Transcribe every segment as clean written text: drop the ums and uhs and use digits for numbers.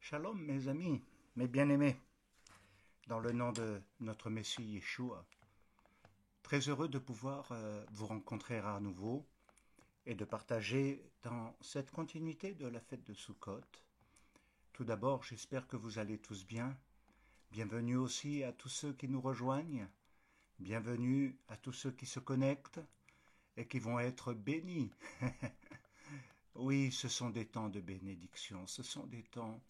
Shalom mes amis, mes bien-aimés, dans le nom de notre Messie Yeshua. Très heureux de pouvoir vous rencontrer à nouveau et de partager dans cette continuité de la fête de Sukkot. Tout d'abord, j'espère que vous allez tous bien. Bienvenue aussi à tous ceux qui nous rejoignent. Bienvenue à tous ceux qui se connectent et qui vont être bénis. Oui, ce sont des temps de bénédiction, ce sont des temps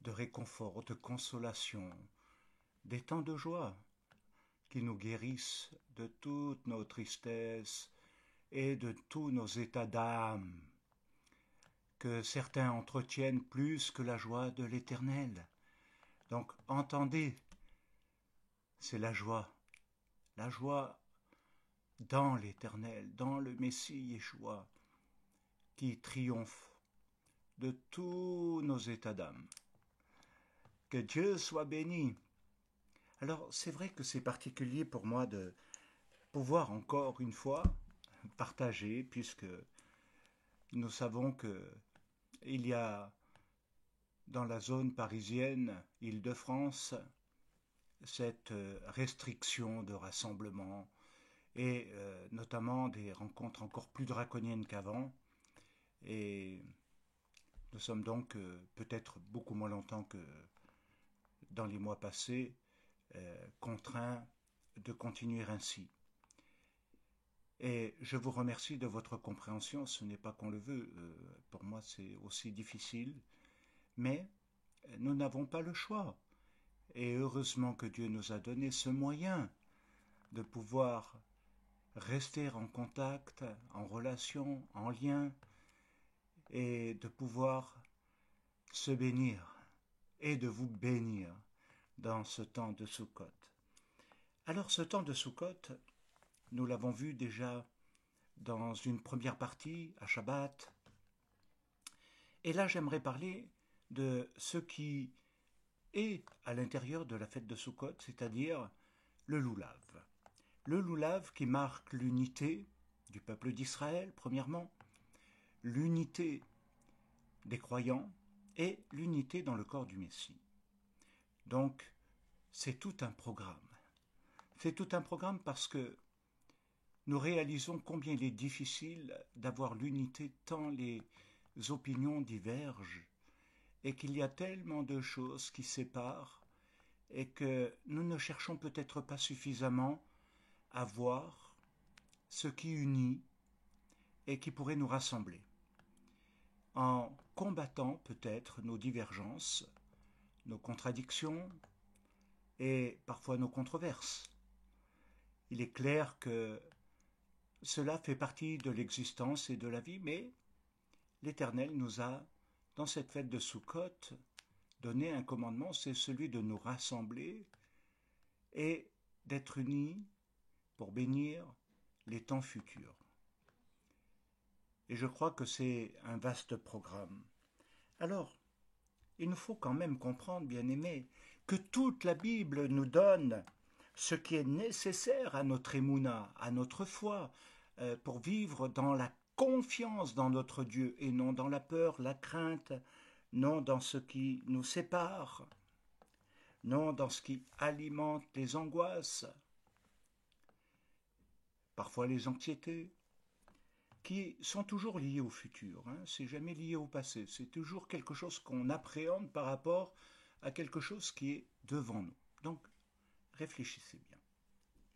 de réconfort, de consolation, des temps de joie qui nous guérissent de toutes nos tristesses et de tous nos états d'âme, que certains entretiennent plus que la joie de l'Éternel. Donc entendez, c'est la joie dans l'Éternel, dans le Messie Yeshua, qui triomphe de tous nos états d'âme. Que Dieu soit béni. Alors c'est vrai que c'est particulier pour moi de pouvoir encore une fois partager, puisque nous savons que il y a dans la zone parisienne, Île-de-France, cette restriction de rassemblement et notamment des rencontres encore plus draconiennes qu'avant. Et nous sommes donc peut-être beaucoup moins longtemps que dans les mois passés contraints de continuer ainsi. Et je vous remercie de votre compréhension, ce n'est pas qu'on le veut, pour moi c'est aussi difficile, mais nous n'avons pas le choix. Et heureusement que Dieu nous a donné ce moyen de pouvoir rester en contact, en relation, en lien, et de pouvoir se bénir et de vous bénir dans ce temps de Sukkot. Alors ce temps de Sukkot, nous l'avons vu déjà dans une première partie à Shabbat. Et là, j'aimerais parler de ce qui est à l'intérieur de la fête de Sukkot, c'est-à-dire le loulav. Le loulav qui marque l'unité du peuple d'Israël, premièrement, l'unité des croyants et l'unité dans le corps du Messie. Donc, c'est tout un programme. C'est tout un programme parce que nous réalisons combien il est difficile d'avoir l'unité tant les opinions divergent et qu'il y a tellement de choses qui séparent et que nous ne cherchons peut-être pas suffisamment à voir ce qui unit et qui pourrait nous rassembler. En combattant peut-être nos divergences, nos contradictions et parfois nos controverses. Il est clair que cela fait partie de l'existence et de la vie, mais l'Éternel nous a, dans cette fête de Sukkot, donné un commandement, c'est celui de nous rassembler et d'être unis pour bénir les temps futurs. Et je crois que c'est un vaste programme. Alors, il nous faut quand même comprendre, bien-aimés, que toute la Bible nous donne ce qui est nécessaire à notre émouna, à notre foi, pour vivre dans la confiance dans notre Dieu et non dans la peur, la crainte, non dans ce qui nous sépare, non dans ce qui alimente les angoisses, parfois les anxiétés, qui sont toujours liées au futur. C'est jamais lié au passé. C'est toujours quelque chose qu'on appréhende par rapport à quelque chose qui est devant nous. Donc, réfléchissez bien.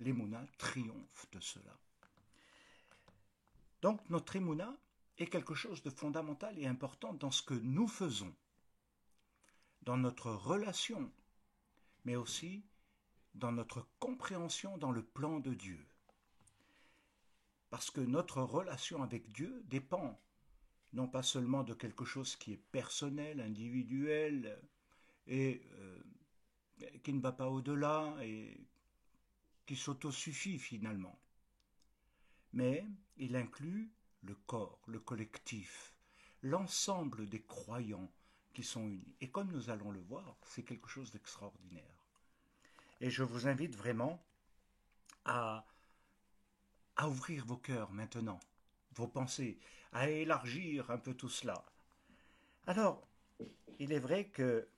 L'émouna triomphe de cela. Donc, notre émouna est quelque chose de fondamental et important dans ce que nous faisons, dans notre relation, mais aussi dans notre compréhension dans le plan de Dieu. Parce que notre relation avec Dieu dépend non pas seulement de quelque chose qui est personnel, individuel, et qui ne va pas au-delà, et qui s'autosuffit finalement. Mais il inclut le corps, le collectif, l'ensemble des croyants qui sont unis. Et comme nous allons le voir, c'est quelque chose d'extraordinaire. Et je vous invite vraiment à ouvrir vos cœurs maintenant, vos pensées, à élargir un peu tout cela. Alors, il est vrai que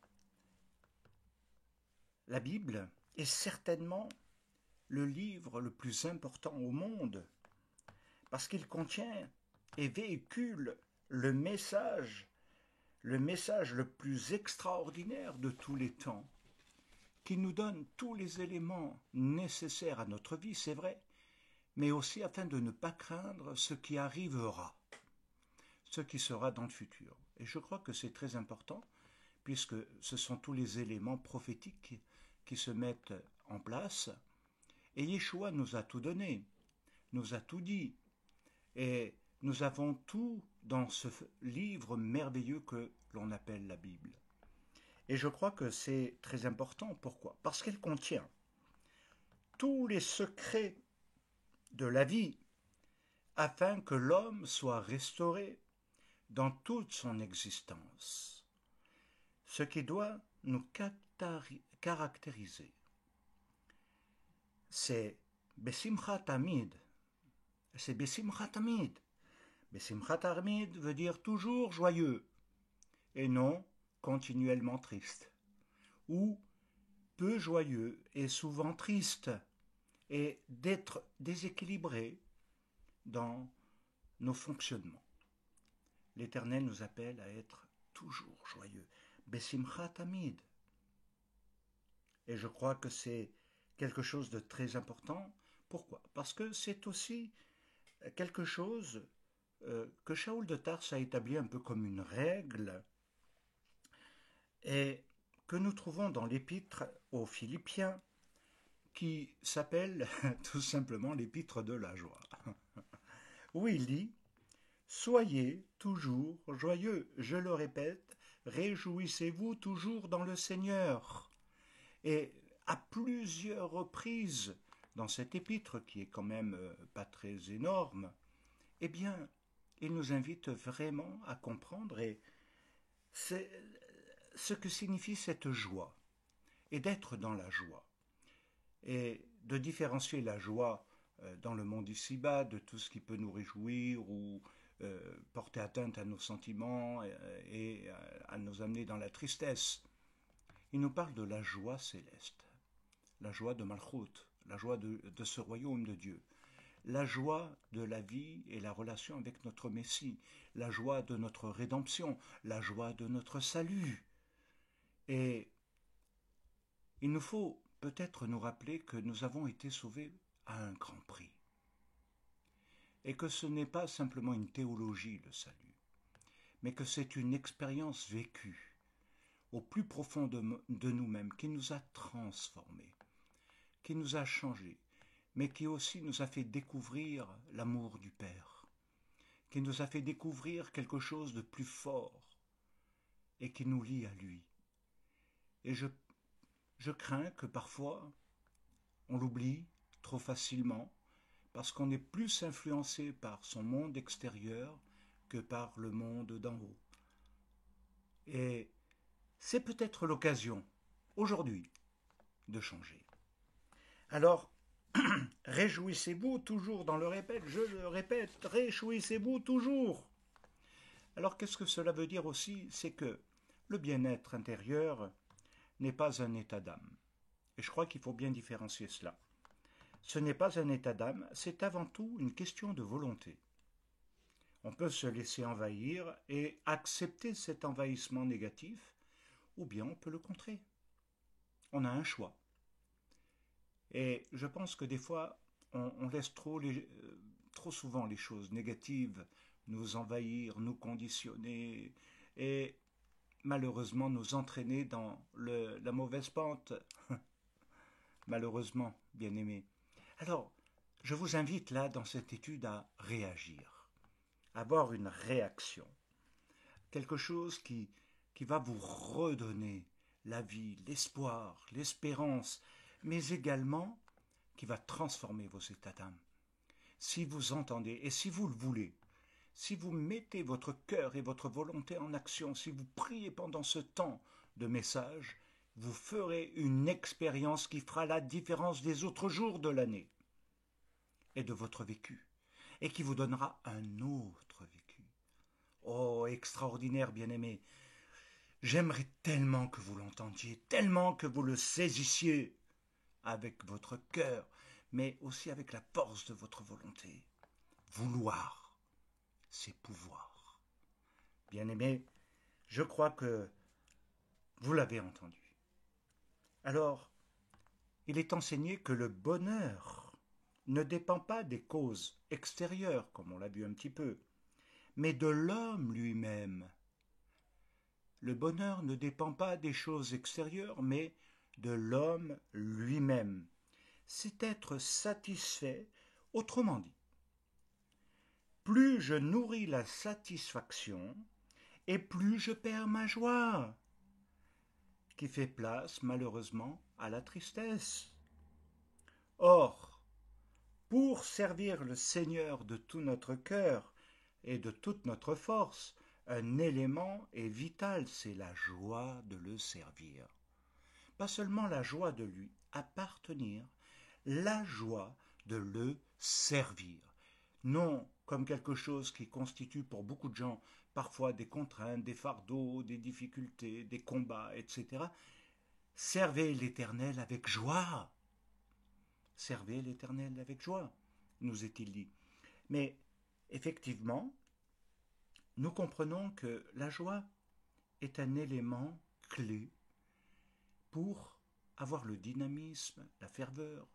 la Bible est certainement le livre le plus important au monde parce qu'il contient et véhicule le message le plus extraordinaire de tous les temps, qui nous donne tous les éléments nécessaires à notre vie, c'est vrai, mais aussi afin de ne pas craindre ce qui arrivera, ce qui sera dans le futur. Et je crois que c'est très important, puisque ce sont tous les éléments prophétiques qui se mettent en place. Et Yeshua nous a tout donné, nous a tout dit. Et nous avons tout dans ce livre merveilleux que l'on appelle la Bible. Et je crois que c'est très important. Pourquoi? Parce qu'elle contient tous les secrets de la vie afin que l'homme soit restauré dans toute son existence. Ce qui doit nous caractériser, c'est Besimcha Tamid. C'est Besimcha Tamid. Besimcha Tamid veut dire toujours joyeux et non continuellement triste, ou peu joyeux et souvent triste, et d'être déséquilibré dans nos fonctionnements. L'Éternel nous appelle à être toujours joyeux. Besimcha Tamid. Et je crois que c'est quelque chose de très important. Pourquoi? Parce que c'est aussi quelque chose que Shaoul de Tarse a établi un peu comme une règle et que nous trouvons dans l'épître aux Philippiens qui s'appelle tout simplement l'épître de la joie, où il dit « Soyez toujours joyeux, je le répète, réjouissez-vous toujours dans le Seigneur ». Et à plusieurs reprises dans cet épître, qui est quand même pas très énorme, eh bien, il nous invite vraiment à comprendre ce que signifie cette joie, et d'être dans la joie, et de différencier la joie dans le monde ici-bas de tout ce qui peut nous réjouir ou porter atteinte à nos sentiments et à nous amener dans la tristesse. Il nous parle de la joie céleste, la joie de Malchut, la joie de ce royaume de Dieu, la joie de la vie et la relation avec notre Messie, la joie de notre rédemption, la joie de notre salut. Et il nous faut peut-être nous rappeler que nous avons été sauvés à un grand prix. Et que ce n'est pas simplement une théologie, le salut, mais que c'est une expérience vécue au plus profond de nous-mêmes, qui nous a transformés, qui nous a changés, mais qui aussi nous a fait découvrir l'amour du Père, qui nous a fait découvrir quelque chose de plus fort et qui nous lie à lui. Et je crains que parfois on l'oublie trop facilement parce qu'on est plus influencé par son monde extérieur que par le monde d'en haut. Et c'est peut-être l'occasion, aujourd'hui, de changer. Alors, réjouissez-vous toujours dans le répète, je le répète, réjouissez-vous toujours. Alors qu'est-ce que cela veut dire aussi? C'est que le bien-être intérieur n'est pas un état d'âme. Et je crois qu'il faut bien différencier cela. Ce n'est pas un état d'âme, c'est avant tout une question de volonté. On peut se laisser envahir et accepter cet envahissement négatif, ou bien on peut le contrer. On a un choix. Et je pense que des fois, on laisse trop souvent les choses négatives nous envahir, nous conditionner et malheureusement nous entraîner dans la mauvaise pente. Malheureusement, bien aimé. Alors, je vous invite là, dans cette étude, à réagir, à avoir une réaction. Quelque chose qui va vous redonner la vie, l'espoir, l'espérance, mais également qui va transformer vos états d'âme. Si vous entendez et si vous le voulez, si vous mettez votre cœur et votre volonté en action, si vous priez pendant ce temps de message, vous ferez une expérience qui fera la différence des autres jours de l'année et de votre vécu, et qui vous donnera un autre vécu. Oh, extraordinaire, bien-aimé! J'aimerais tellement que vous l'entendiez, tellement que vous le saisissiez avec votre cœur, mais aussi avec la force de votre volonté. Vouloir, c'est pouvoir. Bien-aimés, je crois que vous l'avez entendu. Alors, il est enseigné que le bonheur ne dépend pas des causes extérieures, comme on l'a vu un petit peu, mais de l'homme lui-même. Le bonheur ne dépend pas des choses extérieures, mais de l'homme lui-même. C'est être satisfait, autrement dit. Plus je nourris la satisfaction, et plus je perds ma joie, qui fait place, malheureusement, à la tristesse. Or, pour servir le Seigneur de tout notre cœur et de toute notre force, un élément est vital, c'est la joie de le servir. Pas seulement la joie de lui appartenir, la joie de le servir. Non comme quelque chose qui constitue pour beaucoup de gens parfois des contraintes, des fardeaux, des difficultés, des combats, etc. Servez l'Éternel avec joie. Servez l'Éternel avec joie, nous est-il dit. Mais effectivement, nous comprenons que la joie est un élément clé pour avoir le dynamisme, la ferveur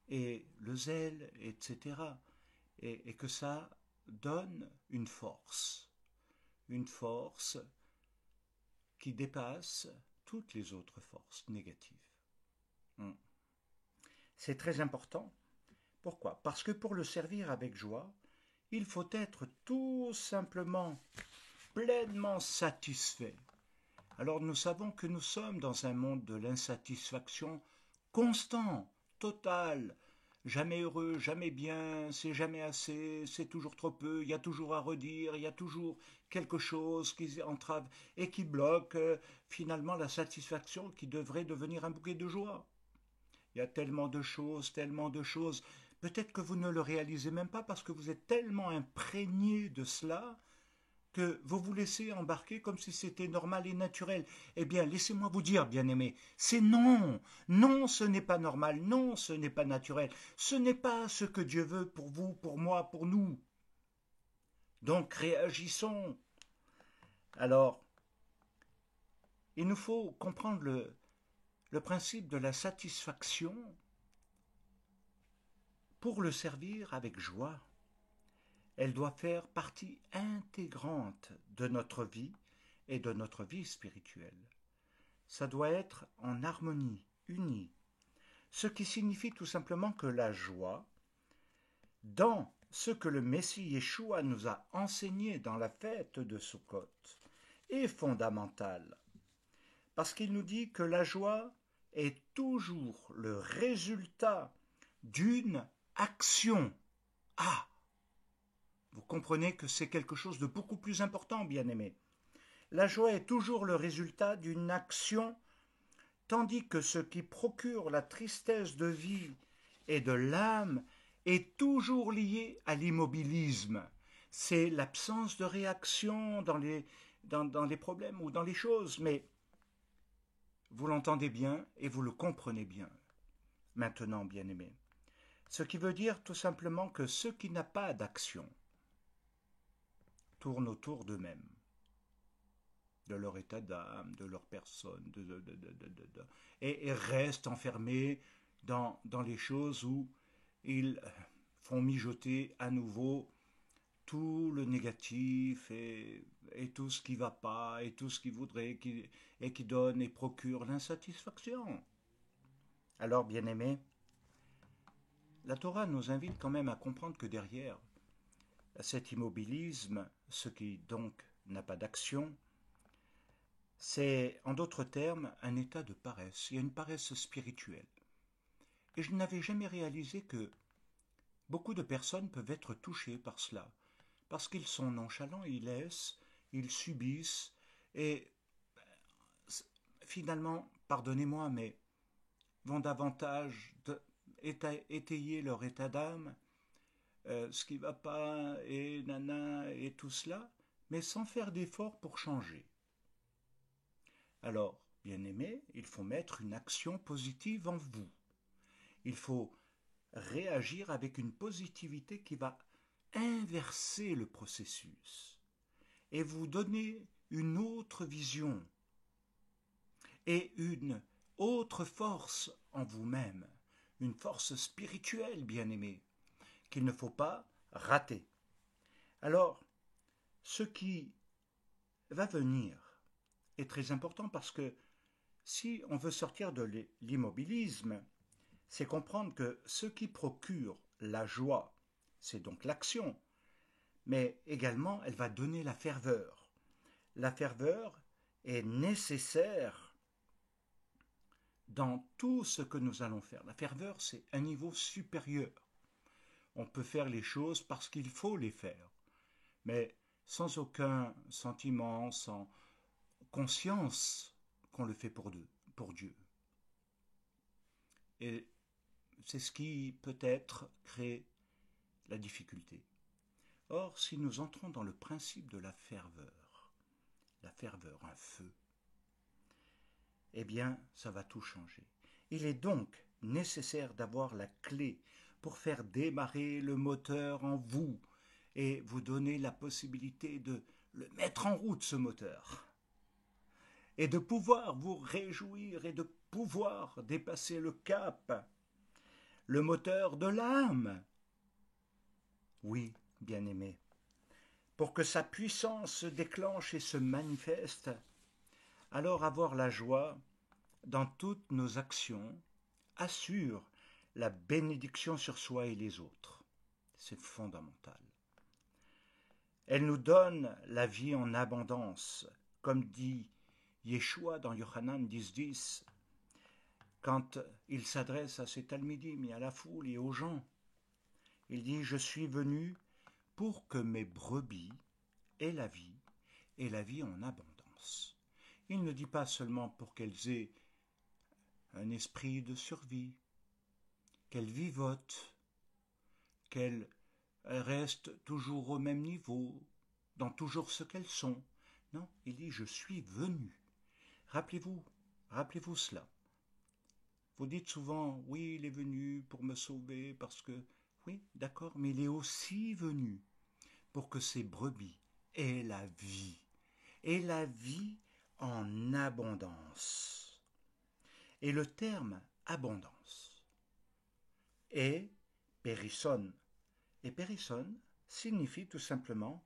et le zèle, etc. Et que ça donne une force qui dépasse toutes les autres forces négatives. C'est très important. Pourquoi? Parce que pour le servir avec joie, il faut être tout simplement pleinement satisfait. Alors nous savons que nous sommes dans un monde de l'insatisfaction constant, total, jamais heureux, jamais bien, c'est jamais assez, c'est toujours trop peu, il y a toujours à redire, il y a toujours quelque chose qui entrave et qui bloque finalement la satisfaction qui devrait devenir un bouquet de joie. Il y a tellement de choses, tellement de choses. Peut-être que vous ne le réalisez même pas parce que vous êtes tellement imprégné de cela que vous vous laissez embarquer comme si c'était normal et naturel. Eh bien, laissez-moi vous dire, bien-aimés, c'est non. Non, ce n'est pas normal. Non, ce n'est pas naturel. Ce n'est pas ce que Dieu veut pour vous, pour moi, pour nous. Donc, réagissons. Alors, il nous faut comprendre le principe de la satisfaction pour le servir avec joie. Elle doit faire partie intégrante de notre vie et de notre vie spirituelle. Ça doit être en harmonie, uni. Ce qui signifie tout simplement que la joie, dans ce que le Messie Yeshua nous a enseigné dans la fête de Sukkot, est fondamentale. Parce qu'il nous dit que la joie est toujours le résultat d'une action. Ah, vous comprenez que c'est quelque chose de beaucoup plus important, bien-aimé. La joie est toujours le résultat d'une action, tandis que ce qui procure la tristesse de vie et de l'âme est toujours lié à l'immobilisme. C'est l'absence de réaction dans les problèmes ou dans les choses, mais vous l'entendez bien et vous le comprenez bien. Maintenant, bien-aimé. Ce qui veut dire tout simplement que ce qui n'a pas d'action tourne autour d'eux-mêmes, de leur état d'âme, de leur personne, et restent enfermés dans les choses où ils font mijoter à nouveau tout le négatif et tout ce qui ne va pas et tout ce qu'ils voudraient et qui donne et procure l'insatisfaction. Alors, bien-aimés, la Torah nous invite quand même à comprendre que derrière cet immobilisme, ce qui donc n'a pas d'action, c'est, en d'autres termes, un état de paresse. Il y a une paresse spirituelle. Et je n'avais jamais réalisé que beaucoup de personnes peuvent être touchées par cela, parce qu'ils sont nonchalants, ils laissent, ils subissent, et finalement, pardonnez-moi, mais vont davantage étayer leur état d'âme, ce qui ne va pas, et nana, et tout cela, mais sans faire d'effort pour changer. Alors, bien-aimé, il faut mettre une action positive en vous. Il faut réagir avec une positivité qui va inverser le processus et vous donner une autre vision et une autre force en vous-même, une force spirituelle, bien-aimé, qu'il ne faut pas rater. Alors, ce qui va venir est très important parce que si on veut sortir de l'immobilisme, c'est comprendre que ce qui procure la joie, c'est donc l'action, mais également elle va donner la ferveur. La ferveur est nécessaire dans tout ce que nous allons faire. La ferveur, c'est un niveau supérieur. On peut faire les choses parce qu'il faut les faire, mais sans aucun sentiment, sans conscience qu'on le fait pour Dieu. Et c'est ce qui peut-être crée la difficulté. Or, si nous entrons dans le principe de la ferveur, un feu, eh bien, ça va tout changer. Il est donc nécessaire d'avoir la clé pour faire démarrer le moteur en vous et vous donner la possibilité de le mettre en route, ce moteur, et de pouvoir vous réjouir et de pouvoir dépasser le cap, le moteur de l'âme. Oui, bien-aimé, pour que sa puissance se déclenche et se manifeste, alors avoir la joie dans toutes nos actions assure la bénédiction sur soi et les autres. C'est fondamental. Elle nous donne la vie en abondance, comme dit Yeshua dans Yohanan 10.10, quand il s'adresse à ses talmidim et à la foule et aux gens. Il dit « Je suis venu pour que mes brebis aient la vie, et la vie en abondance. » Il ne dit pas seulement pour qu'elles aient un esprit de survie, qu'elles vivotent, qu'elles restent toujours au même niveau, dans toujours ce qu'elles sont. Non, il dit « Je suis venu ». Rappelez-vous cela. Vous dites souvent « Oui, il est venu pour me sauver parce que… » Oui, d'accord, mais il est aussi venu pour que ces brebis aient la vie, et la vie en abondance. Et le terme abondance est périsson. Et périsson signifie tout simplement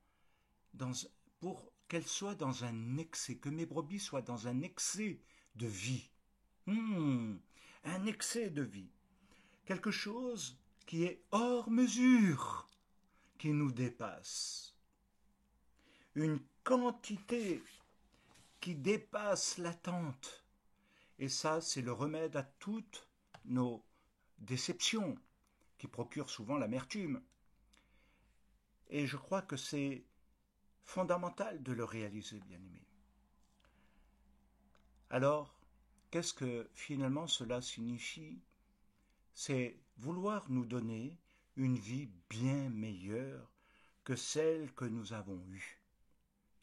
pour qu'elle soit dans un excès, que mes brebis soient dans un excès de vie. Un excès de vie. Quelque chose qui est hors mesure, qui nous dépasse. Une quantité qui dépasse l'attente. Et ça, c'est le remède à toutes nos déceptions, qui procurent souvent l'amertume. Et je crois que c'est fondamental de le réaliser, bien-aimé. Alors, qu'est-ce que finalement cela signifie? C'est vouloir nous donner une vie bien meilleure que celle que nous avons eue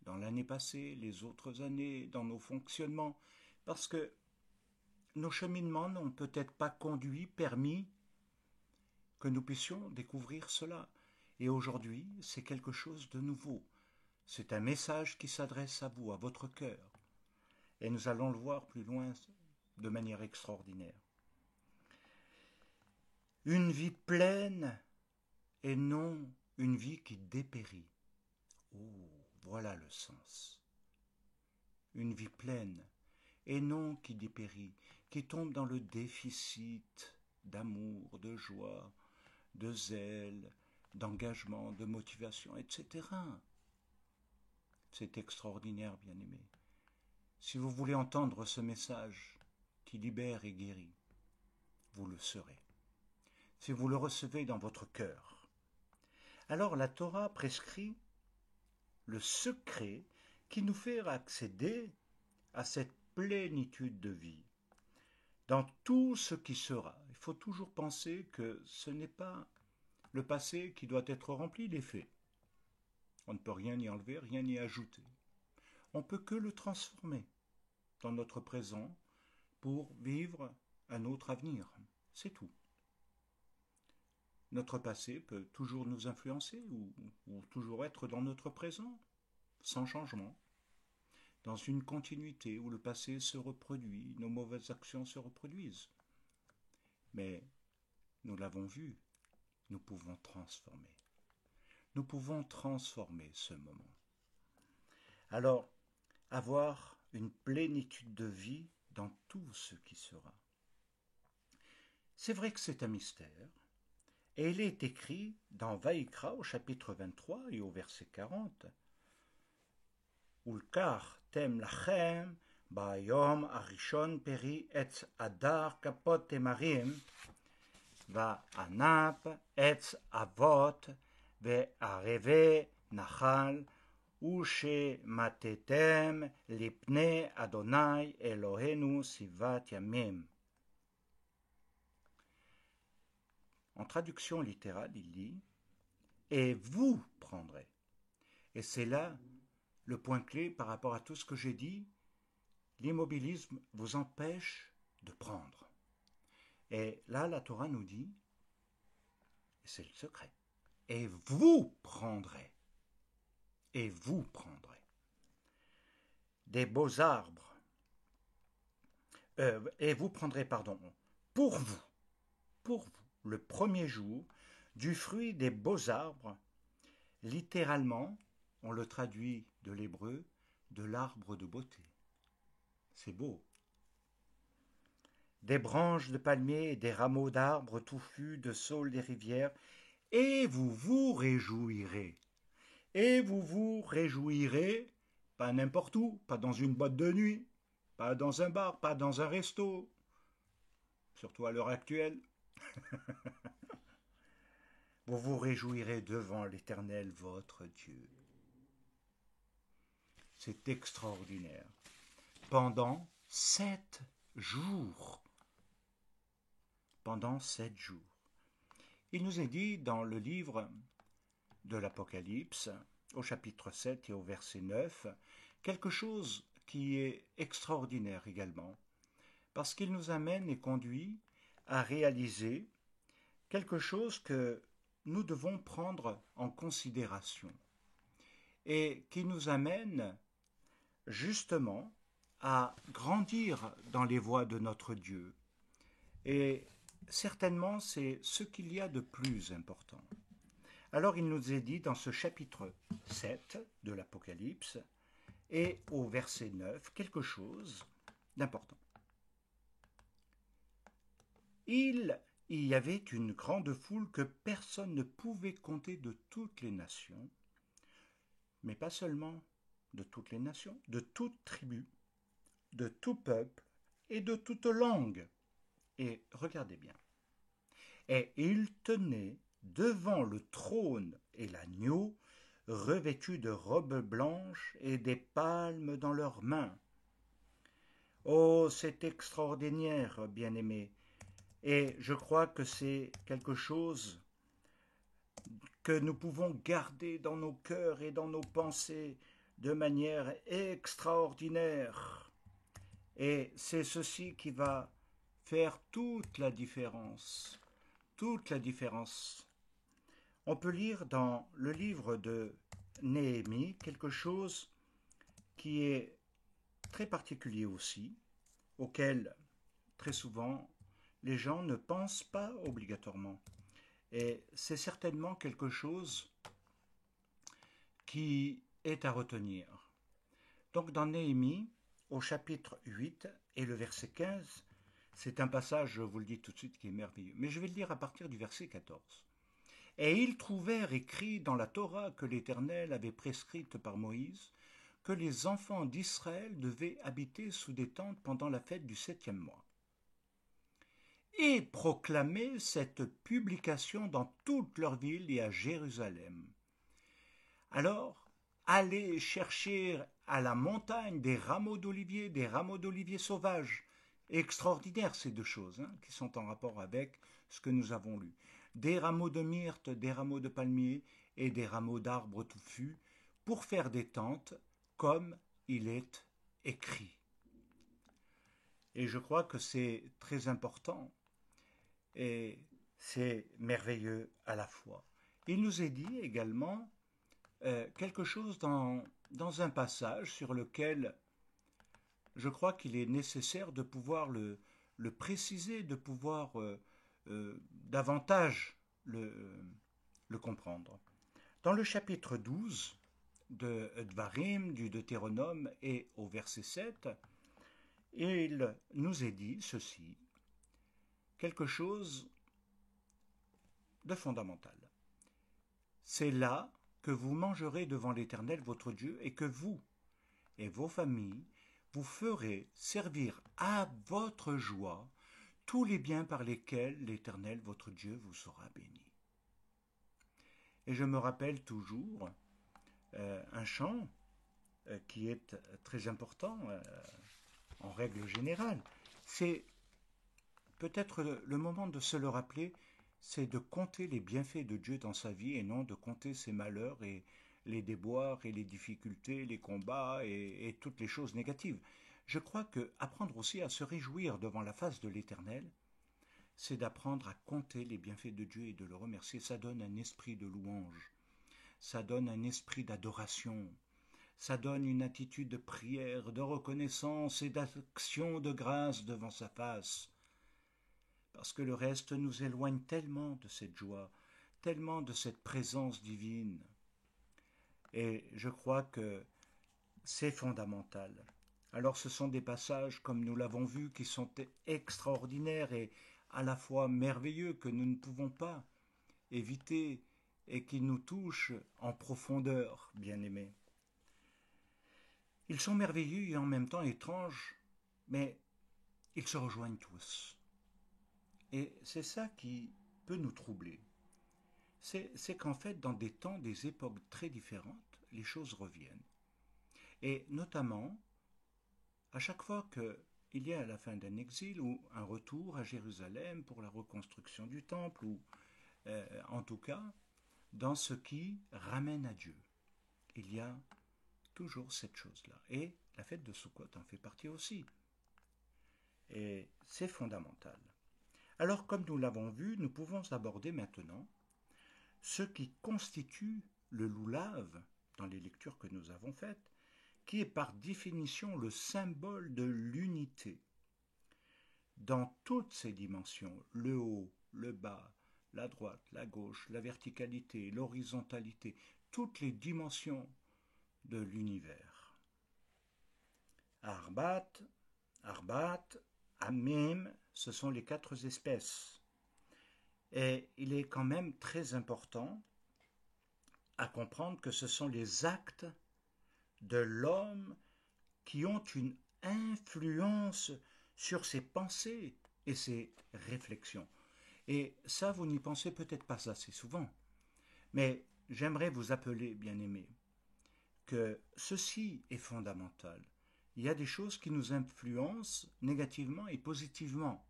dans l'année passée, les autres années, dans nos fonctionnements, parce que nos cheminements n'ont peut-être pas permis que nous puissions découvrir cela. Et aujourd'hui, c'est quelque chose de nouveau. C'est un message qui s'adresse à vous, à votre cœur. Et nous allons le voir plus loin de manière extraordinaire. Une vie pleine et non une vie qui dépérit. Oh, voilà le sens. Une vie pleine et non qui dépérit, qui tombe dans le déficit d'amour, de joie, de zèle, d'engagement, de motivation, etc. C'est extraordinaire, bien-aimé. Si vous voulez entendre ce message qui libère et guérit, vous le serez. Si vous le recevez dans votre cœur, alors la Torah prescrit le secret qui nous fait accéder à cette plénitude de vie. Dans tout ce qui sera, il faut toujours penser que ce n'est pas le passé qui doit être rempli des faits. On ne peut rien y enlever, rien y ajouter. On ne peut que le transformer. dans notre présent pour vivre un autre avenir. C'est tout. Notre passé peut toujours nous influencer ou toujours être dans notre présent, sans changement, dans une continuité où le passé se reproduit, nos mauvaises actions se reproduisent. Mais nous l'avons vu, nous pouvons transformer. Nous pouvons transformer ce moment. Alors, avoir une plénitude de vie dans tout ce qui sera. C'est vrai que c'est un mystère, et il est écrit dans Vaïkra au chapitre 23 et au verset 40. Ulkar tem lachem bayom arishon peri etz adar kapot temarim va anap etz avot ve areve nachal ושמטתם לפני אדוני אלוהינו sivat yamim. En traduction littérale, il dit « Et vous prendrez ». Et c'est là le point clé par rapport à tout ce que j'ai dit. L'immobilisme vous empêche de prendre. Et là, la Torah nous dit, et c'est le secret, « Et vous prendrez ». Et vous prendrez des beaux arbres, et vous prendrez, pour vous, le premier jour, du fruit des beaux arbres, littéralement, on le traduit de l'hébreu, de l'arbre de beauté. C'est beau. Des branches de palmiers et des rameaux d'arbres touffus de saules des rivières, et vous vous réjouirez. Et vous vous réjouirez, pas n'importe où, pas dans une boîte de nuit, pas dans un bar, pas dans un resto, surtout à l'heure actuelle. Vous vous réjouirez devant l'Éternel, votre Dieu. C'est extraordinaire. Pendant 7 jours. Pendant 7 jours. Il nous est dit dans le livre de l'Apocalypse, au chapitre 7 et au verset 9, quelque chose qui est extraordinaire également, parce qu'il nous amène et conduit à réaliser quelque chose que nous devons prendre en considération et qui nous amène justement à grandir dans les voies de notre Dieu. Et certainement, c'est ce qu'il y a de plus important. Alors il nous est dit dans ce chapitre 7 de l'Apocalypse et au verset 9 quelque chose d'important. Il y avait une grande foule que personne ne pouvait compter de toutes les nations, mais pas seulement de toutes les nations, de toute tribu, de tout peuple et de toute langue. Et regardez bien. Et ils tenaient devant le trône et l'agneau, revêtus de robes blanches et des palmes dans leurs mains. Oh, c'est extraordinaire, bien-aimés, et je crois que c'est quelque chose que nous pouvons garder dans nos cœurs et dans nos pensées de manière extraordinaire. Et c'est ceci qui va faire toute la différence. Toute la différence. On peut lire dans le livre de Néhémie quelque chose qui est très particulier aussi, auquel très souvent les gens ne pensent pas obligatoirement. Et c'est certainement quelque chose qui est à retenir. Donc dans Néhémie, au chapitre 8 et le verset 15, c'est un passage, je vous le dis tout de suite, qui est merveilleux. Mais je vais le lire à partir du verset 14. Et ils trouvèrent écrit dans la Torah que l'Éternel avait prescrite par Moïse que les enfants d'Israël devaient habiter sous des tentes pendant la fête du 7e mois. Et proclamer cette publication dans toutes leurs villes et à Jérusalem. Alors, allez chercher à la montagne des rameaux d'olivier sauvages. Extraordinaire ces deux choses qui sont en rapport avec ce que nous avons lu. Des rameaux de myrte, des rameaux de palmier et des rameaux d'arbres touffus pour faire des tentes comme il est écrit. Et je crois que c'est très important et c'est merveilleux à la fois. Il nous est dit également quelque chose dans un passage sur lequel je crois qu'il est nécessaire de pouvoir le préciser, de pouvoir davantage le comprendre. Dans le chapitre 12 de Dvarim, du Deutéronome, et au verset 7, il nous est dit ceci, quelque chose de fondamental. C'est là que vous mangerez devant l'Éternel votre Dieu et que vous et vos familles vous ferez servir à votre joie tous les biens par lesquels l'Éternel votre Dieu vous sera béni. Et je me rappelle toujours un chant qui est très important en règle générale. C'est peut-être le moment de se le rappeler, c'est de compter les bienfaits de Dieu dans sa vie et non de compter ses malheurs et les déboires et les difficultés, les combats et toutes les choses négatives. Je crois que apprendre aussi à se réjouir devant la face de l'Éternel, c'est d'apprendre à compter les bienfaits de Dieu et de le remercier. Ça donne un esprit de louange, ça donne un esprit d'adoration, ça donne une attitude de prière, de reconnaissance et d'action de grâce devant sa face. Parce que le reste nous éloigne tellement de cette joie, tellement de cette présence divine. Et je crois que c'est fondamental. Alors ce sont des passages, comme nous l'avons vu, qui sont extraordinaires et à la fois merveilleux, que nous ne pouvons pas éviter et qui nous touchent en profondeur, bien-aimés. Ils sont merveilleux et en même temps étranges, mais ils se rejoignent tous. Et c'est ça qui peut nous troubler. C'est qu'en fait, dans des temps, des époques très différentes, les choses reviennent. Et notamment, à chaque fois qu'il y a la fin d'un exil ou un retour à Jérusalem pour la reconstruction du temple, ou en tout cas, dans ce qui ramène à Dieu, il y a toujours cette chose-là. Et la fête de Sukkot en fait partie aussi. Et c'est fondamental. Alors, comme nous l'avons vu, nous pouvons aborder maintenant ce qui constitue le loulave dans les lectures que nous avons faites, qui est par définition le symbole de l'unité. Dans toutes ses dimensions, le haut, le bas, la droite, la gauche, la verticalité, l'horizontalité, toutes les dimensions de l'univers. Arbat, Arbat, Amim, ce sont les 4 espèces. Et il est quand même très important à comprendre que ce sont les actes de l'homme qui ont une influence sur ses pensées et ses réflexions. Et ça, vous n'y pensez peut-être pas assez souvent. Mais j'aimerais vous appeler, bien-aimés, que ceci est fondamental. Il y a des choses qui nous influencent négativement et positivement.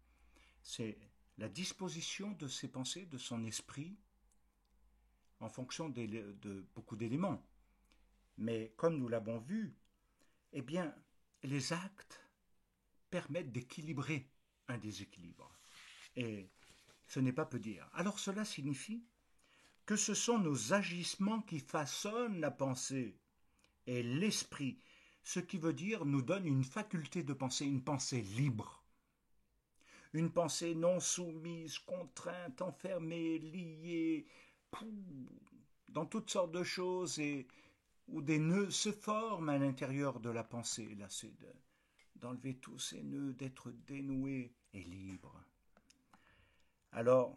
C'est la disposition de ses pensées, de son esprit, en fonction de beaucoup d'éléments. Mais comme nous l'avons vu, eh bien, les actes permettent d'équilibrer un déséquilibre. Et ce n'est pas peu dire. Alors cela signifie que ce sont nos agissements qui façonnent la pensée et l'esprit, ce qui veut dire nous donne une faculté de penser, une pensée libre. Une pensée non soumise, contrainte, enfermée, liée, dans toutes sortes de choses et où des nœuds se forment à l'intérieur de la pensée. Là, c'est d'enlever tous ces nœuds, d'être dénoué et libre. Alors,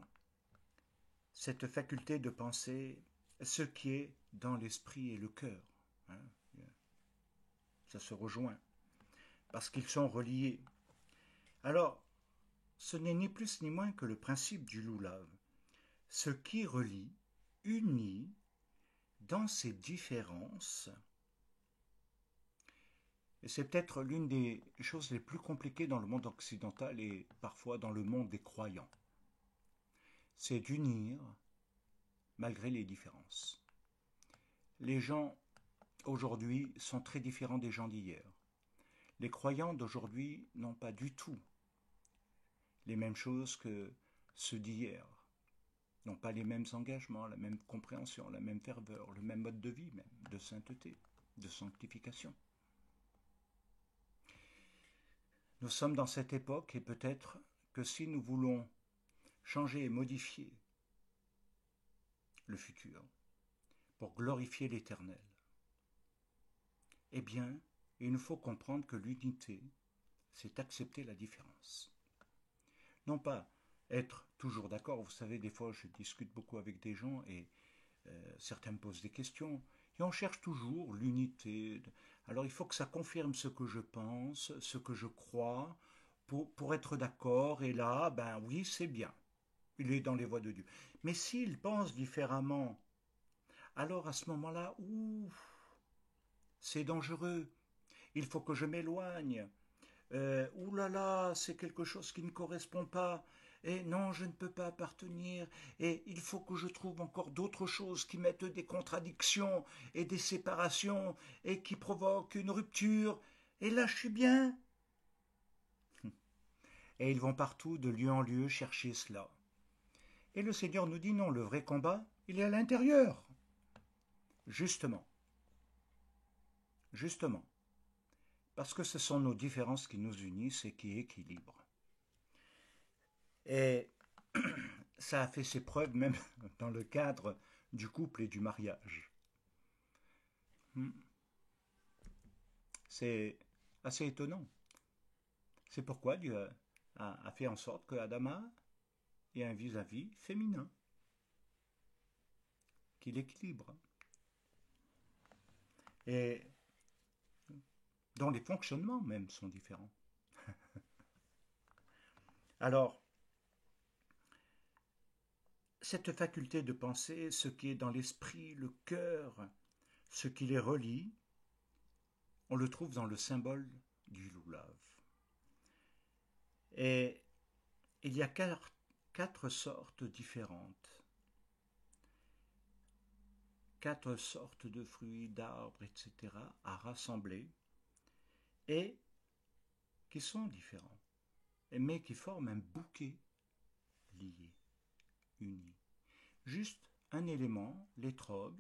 cette faculté de penser, ce qui est dans l'esprit et le cœur, hein, ça se rejoint, parce qu'ils sont reliés. Alors, ce n'est ni plus ni moins que le principe du loulave, ce qui relie, unit, dans ses différences. Et c'est peut-être l'une des choses les plus compliquées dans le monde occidental et parfois dans le monde des croyants. C'est d'unir malgré les différences. Les gens aujourd'hui sont très différents des gens d'hier. Les croyants d'aujourd'hui n'ont pas du tout les mêmes choses que ceux d'hier, n'ont pas les mêmes engagements, la même compréhension, la même ferveur, le même mode de vie même, de sainteté, de sanctification. Nous sommes dans cette époque et peut-être que si nous voulons changer et modifier le futur pour glorifier l'Éternel, eh bien, il nous faut comprendre que l'unité, c'est accepter la différence. Non pas être toujours d'accord, vous savez, des fois je discute beaucoup avec des gens et certains me posent des questions, et on cherche toujours l'unité. Alors il faut que ça confirme ce que je pense, ce que je crois, pour être d'accord, et là, ben oui, c'est bien. Il est dans les voies de Dieu. Mais s'il pense différemment, alors à ce moment-là, c'est dangereux. Il faut que je m'éloigne. Ouh là là, c'est quelque chose qui ne correspond pas. Et non, je ne peux pas appartenir. Et il faut que je trouve encore d'autres choses qui mettent des contradictions et des séparations et qui provoquent une rupture. Et là, je suis bien. Et ils vont partout, de lieu en lieu, chercher cela. Et le Seigneur nous dit non, le vrai combat, il est à l'intérieur. Justement. Justement. Parce que ce sont nos différences qui nous unissent et qui équilibrent. Et ça a fait ses preuves même dans le cadre du couple et du mariage. C'est assez étonnant. C'est pourquoi Dieu a fait en sorte que Adama ait un vis-à-vis féminin, qu'il équilibre, et dont les fonctionnements même sont différents. Alors, cette faculté de penser, ce qui est dans l'esprit, le cœur, ce qui les relie, on le trouve dans le symbole du loulav. Et il y a quatre sortes différentes, quatre sortes de fruits, d'arbres, etc. à rassembler et qui sont différents, mais qui forment un bouquet lié, uni. Juste un élément, l'étrog,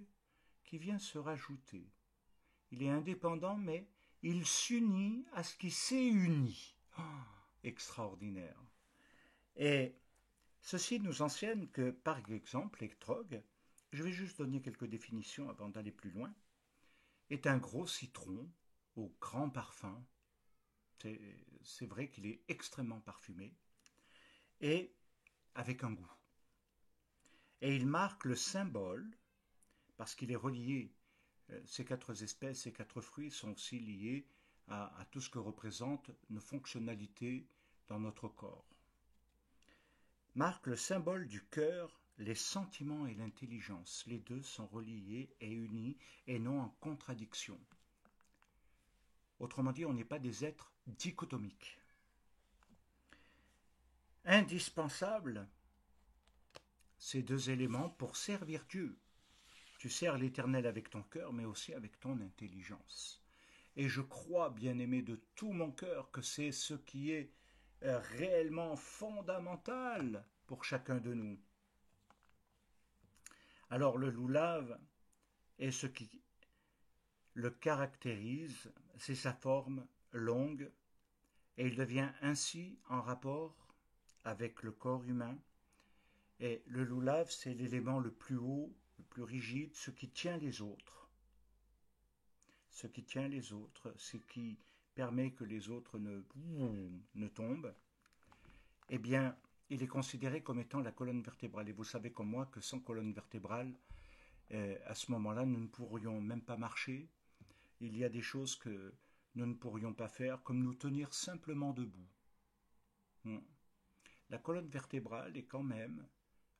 qui vient se rajouter. Il est indépendant, mais il s'unit à ce qui s'est uni. Oh, extraordinaire. Et ceci nous enseigne que, par exemple, l'étrog, je vais juste donner quelques définitions avant d'aller plus loin, est un gros citron au grand parfum. C'est vrai qu'il est extrêmement parfumé et avec un goût. Et il marque le symbole, parce qu'il est relié, ces quatre espèces, ces quatre fruits sont aussi liés à tout ce que représentent nos fonctionnalités dans notre corps. Marque le symbole du cœur, les sentiments et l'intelligence. Les deux sont reliés et unis et non en contradiction. Autrement dit, on n'est pas des êtres dichotomiques. Indispensable, ces deux éléments pour servir Dieu. Tu sers l'Éternel avec ton cœur, mais aussi avec ton intelligence. Et je crois, bien-aimé, de tout mon cœur, que c'est ce qui est réellement fondamental pour chacun de nous. Alors le loulav est ce qui le caractérise, c'est sa forme longue, et il devient ainsi en rapport avec le corps humain. Et le loulav, c'est l'élément le plus haut, le plus rigide, ce qui tient les autres. Ce qui tient les autres, ce qui permet que les autres ne tombent, eh bien, il est considéré comme étant la colonne vertébrale. Et vous savez comme moi que sans colonne vertébrale, à ce moment-là, nous ne pourrions même pas marcher. Il y a des choses que nous ne pourrions pas faire, comme nous tenir simplement debout. La colonne vertébrale est quand même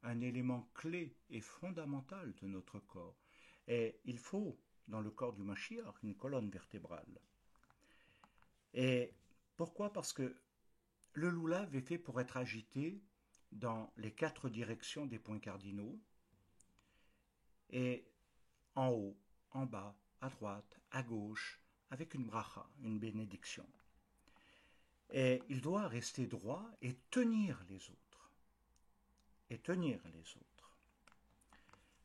un élément clé et fondamental de notre corps. Et il faut, dans le corps du Mashiach, une colonne vertébrale. Et pourquoi? Parce que le loulav est fait pour être agité dans les quatre directions des points cardinaux, et en haut, en bas, à droite, à gauche, avec une bracha, une bénédiction. Et il doit rester droit et tenir les autres. Et tenir les autres.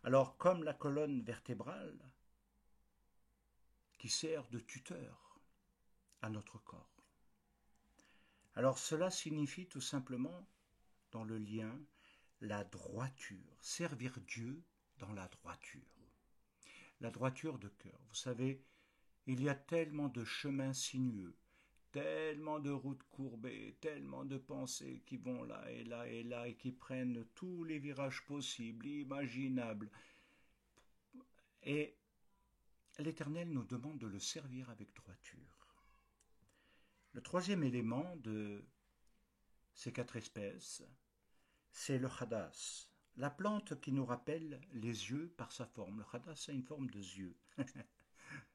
Alors, comme la colonne vertébrale qui sert de tuteur à notre corps. Alors, cela signifie tout simplement, dans le lien, la droiture. Servir Dieu dans la droiture. La droiture de cœur. Vous savez, il y a tellement de chemins sinueux, tellement de routes courbées, tellement de pensées qui vont là et là et là et qui prennent tous les virages possibles, imaginables. Et l'Éternel nous demande de le servir avec droiture. Le troisième élément de ces 4 espèces, c'est le hadas, la plante qui nous rappelle les yeux par sa forme. Le hadas a une forme de yeux.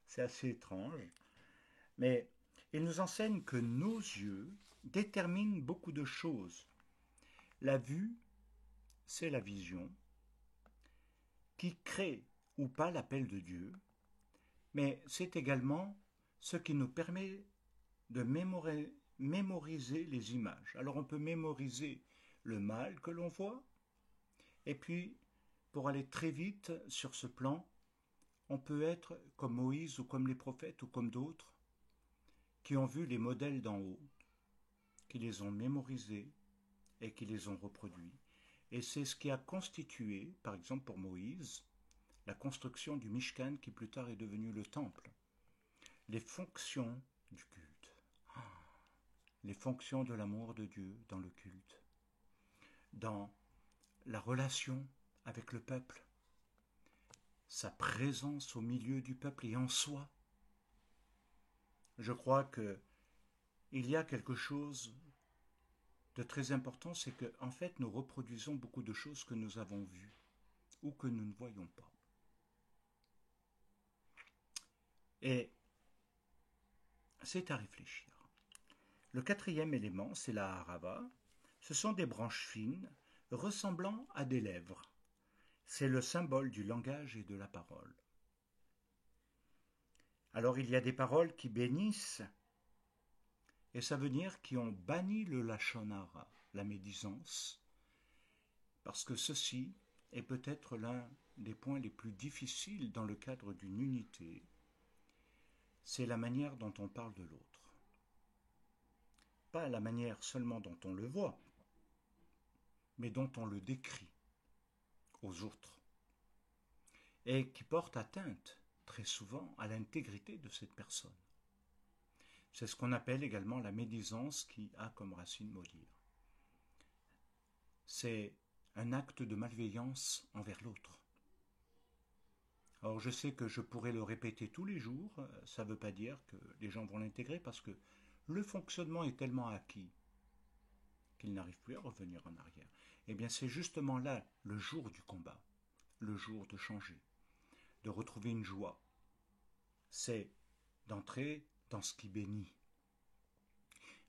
C'est assez étrange. Mais il nous enseigne que nos yeux déterminent beaucoup de choses. La vue, c'est la vision, qui crée ou pas l'appel de Dieu, mais c'est également ce qui nous permet de mémoriser les images. Alors on peut mémoriser le mal que l'on voit, et puis pour aller très vite sur ce plan, on peut être comme Moïse ou comme les prophètes ou comme d'autres qui ont vu les modèles d'en haut, qui les ont mémorisés et qui les ont reproduits. Et c'est ce qui a constitué, par exemple pour Moïse, la construction du Mishkan qui plus tard est devenu le temple. Les fonctions du culte, les fonctions de l'amour de Dieu dans le culte, dans la relation avec le peuple, sa présence au milieu du peuple et en soi. Je crois que il y a quelque chose de très important, c'est que en fait nous reproduisons beaucoup de choses que nous avons vues ou que nous ne voyons pas. Et c'est à réfléchir. Le quatrième élément, c'est la harava. Ce sont des branches fines ressemblant à des lèvres. C'est le symbole du langage et de la parole. Alors il y a des paroles qui bénissent, et ça veut dire qui ont banni le lachon hara, la médisance, parce que ceci est peut-être l'un des points les plus difficiles dans le cadre d'une unité, c'est la manière dont on parle de l'autre. Pas la manière seulement dont on le voit, mais dont on le décrit aux autres, et qui porte atteinte très souvent à l'intégrité de cette personne. C'est ce qu'on appelle également la médisance qui a comme racine maudire. C'est un acte de malveillance envers l'autre. Alors je sais que je pourrais le répéter tous les jours, ça ne veut pas dire que les gens vont l'intégrer parce que le fonctionnement est tellement acquis qu'ils n'arrivent plus à revenir en arrière. Eh bien c'est justement là le jour du combat, le jour de changer, de retrouver une joie. C'est d'entrer dans ce qui bénit.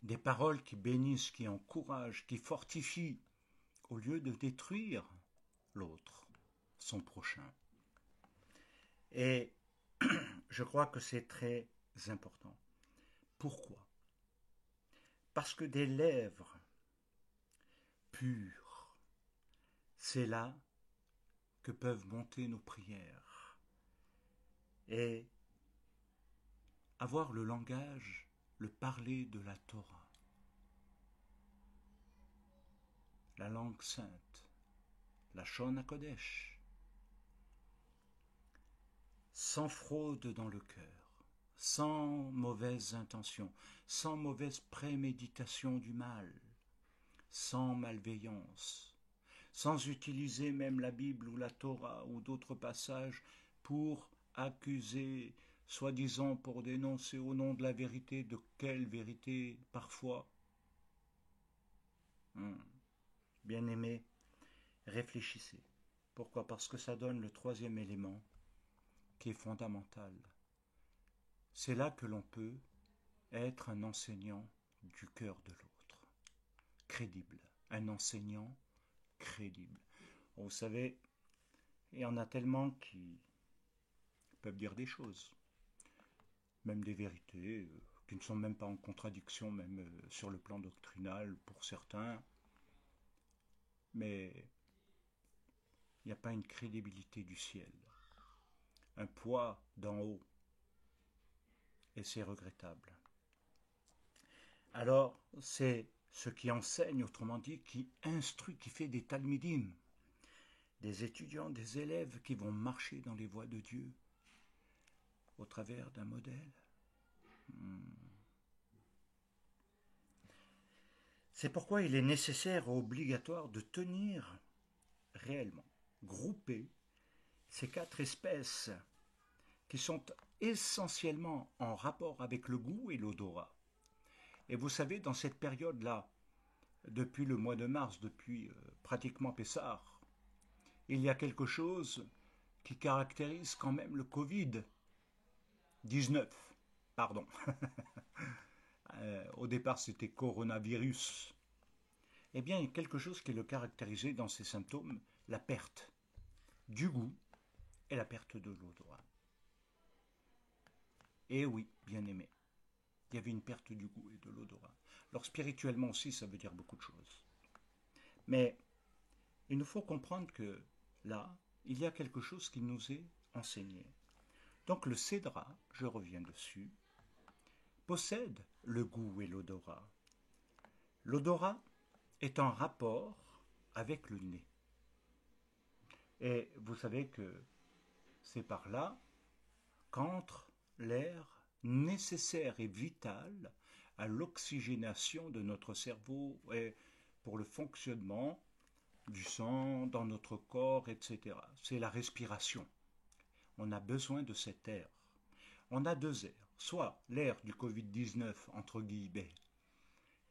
Des paroles qui bénissent, qui encouragent, qui fortifient, au lieu de détruire l'autre, son prochain. Et je crois que c'est très important. Pourquoi? Parce que des lèvres pures, c'est là que peuvent monter nos prières. Et avoir le langage, le parler de la Torah, la langue sainte, la Shon HaKodesh, sans fraude dans le cœur, sans mauvaise intention, sans mauvaise préméditation du mal, sans malveillance, sans utiliser même la Bible ou la Torah ou d'autres passages pour accuser, soi-disant pour dénoncer au nom de la vérité, de quelle vérité parfois. Bien-aimés, réfléchissez. Pourquoi? Parce que ça donne le troisième élément qui est fondamental. C'est là que l'on peut être un enseignant du cœur de l'autre, crédible, un enseignant crédible. Vous savez, il y en a tellement qui peuvent dire des choses, même des vérités qui ne sont même pas en contradiction, même sur le plan doctrinal pour certains, mais il n'y a pas une crédibilité du ciel, un poids d'en haut, et c'est regrettable. Alors, c'est ce qui enseigne, autrement dit, qui instruit, qui fait des talmidim, des étudiants, des élèves qui vont marcher dans les voies de Dieu au travers d'un modèle. C'est pourquoi il est nécessaire et obligatoire de tenir réellement, grouper ces 4 espèces qui sont essentiellement en rapport avec le goût et l'odorat. Et vous savez, dans cette période-là, depuis le mois de mars, depuis pratiquement Pessah, il y a quelque chose qui caractérise quand même le Covid-19. Pardon. Au départ, c'était coronavirus. Eh bien, il y a quelque chose qui le caractérisait dans ses symptômes, la perte du goût et la perte de l'odorat. Et oui, bien aimé, il y avait une perte du goût et de l'odorat. Alors spirituellement aussi, ça veut dire beaucoup de choses. Mais il nous faut comprendre que là, il y a quelque chose qui nous est enseigné. Donc le cédra, je reviens dessus, possède le goût et l'odorat. L'odorat est en rapport avec le nez. Et vous savez que c'est par là qu'entre l'air nécessaire et vital à l'oxygénation de notre cerveau et pour le fonctionnement du sang dans notre corps, etc. C'est la respiration. On a besoin de cet air. On a 2 airs. Soit l'air du Covid-19, entre guillemets,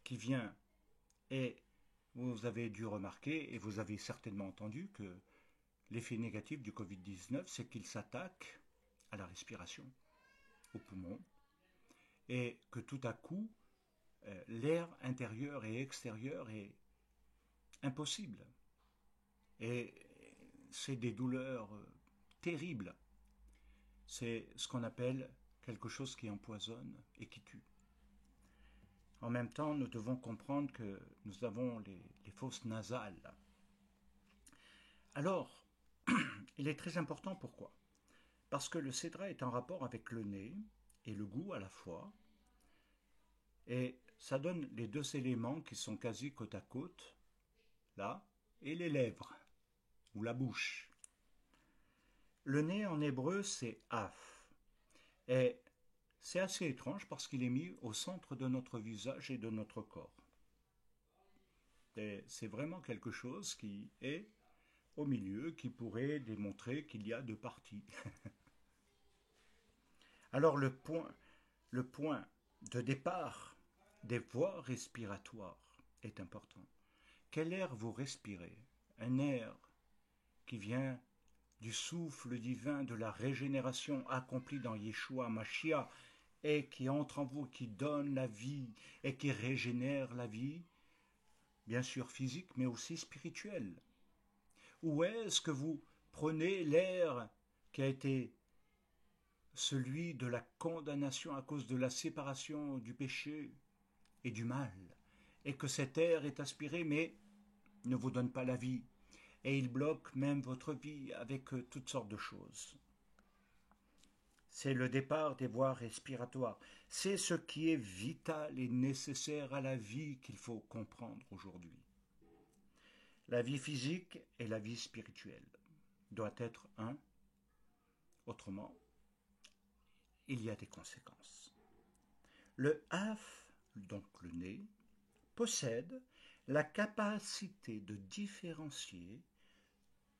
qui vient, et vous avez dû remarquer, et vous avez certainement entendu, que l'effet négatif du Covid-19, c'est qu'il s'attaque à la respiration, aux poumons, et que tout à coup, l'air intérieur et extérieur est impossible. Et c'est des douleurs terribles. C'est ce qu'on appelle quelque chose qui empoisonne et qui tue. En même temps, nous devons comprendre que nous avons les fosses nasales. Alors, il est très important, pourquoi? Parce que le cédra est en rapport avec le nez et le goût à la fois, et ça donne les 2 éléments qui sont quasi côte à côte, là, et les lèvres, ou la bouche. Le nez en hébreu, c'est af, et c'est assez étrange parce qu'il est mis au centre de notre visage et de notre corps. Et c'est vraiment quelque chose qui est au milieu, qui pourrait démontrer qu'il y a 2 parties. Alors le point de départ des voies respiratoires est important. Quel air vous respirez? Un air qui vient du souffle divin de la régénération accomplie dans Yeshua Mashiach et qui entre en vous, qui donne la vie et qui régénère la vie, bien sûr physique mais aussi spirituelle. Ou est-ce que vous prenez l'air qui a été celui de la condamnation à cause de la séparation du péché et du mal, et que cet air est aspiré mais ne vous donne pas la vie, et il bloque même votre vie avec toutes sortes de choses. C'est le départ des voies respiratoires. C'est ce qui est vital et nécessaire à la vie qu'il faut comprendre aujourd'hui. La vie physique et la vie spirituelle doivent être un. Autrement, il y a des conséquences. Le haf, donc le nez, possède la capacité de différencier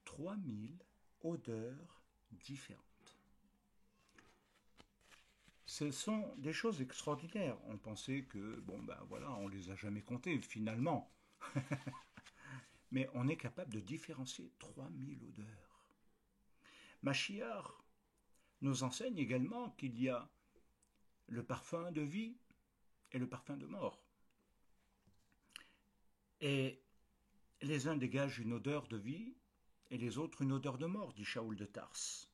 3000 odeurs différentes. Ce sont des choses extraordinaires. On pensait que, bon ben voilà, on les a jamais comptées finalement. Mais on est capable de différencier 3000 odeurs. Mashiach nous enseigne également qu'il y a le parfum de vie et le parfum de mort. Et les uns dégagent une odeur de vie et les autres une odeur de mort, dit Shaoul de Tarse.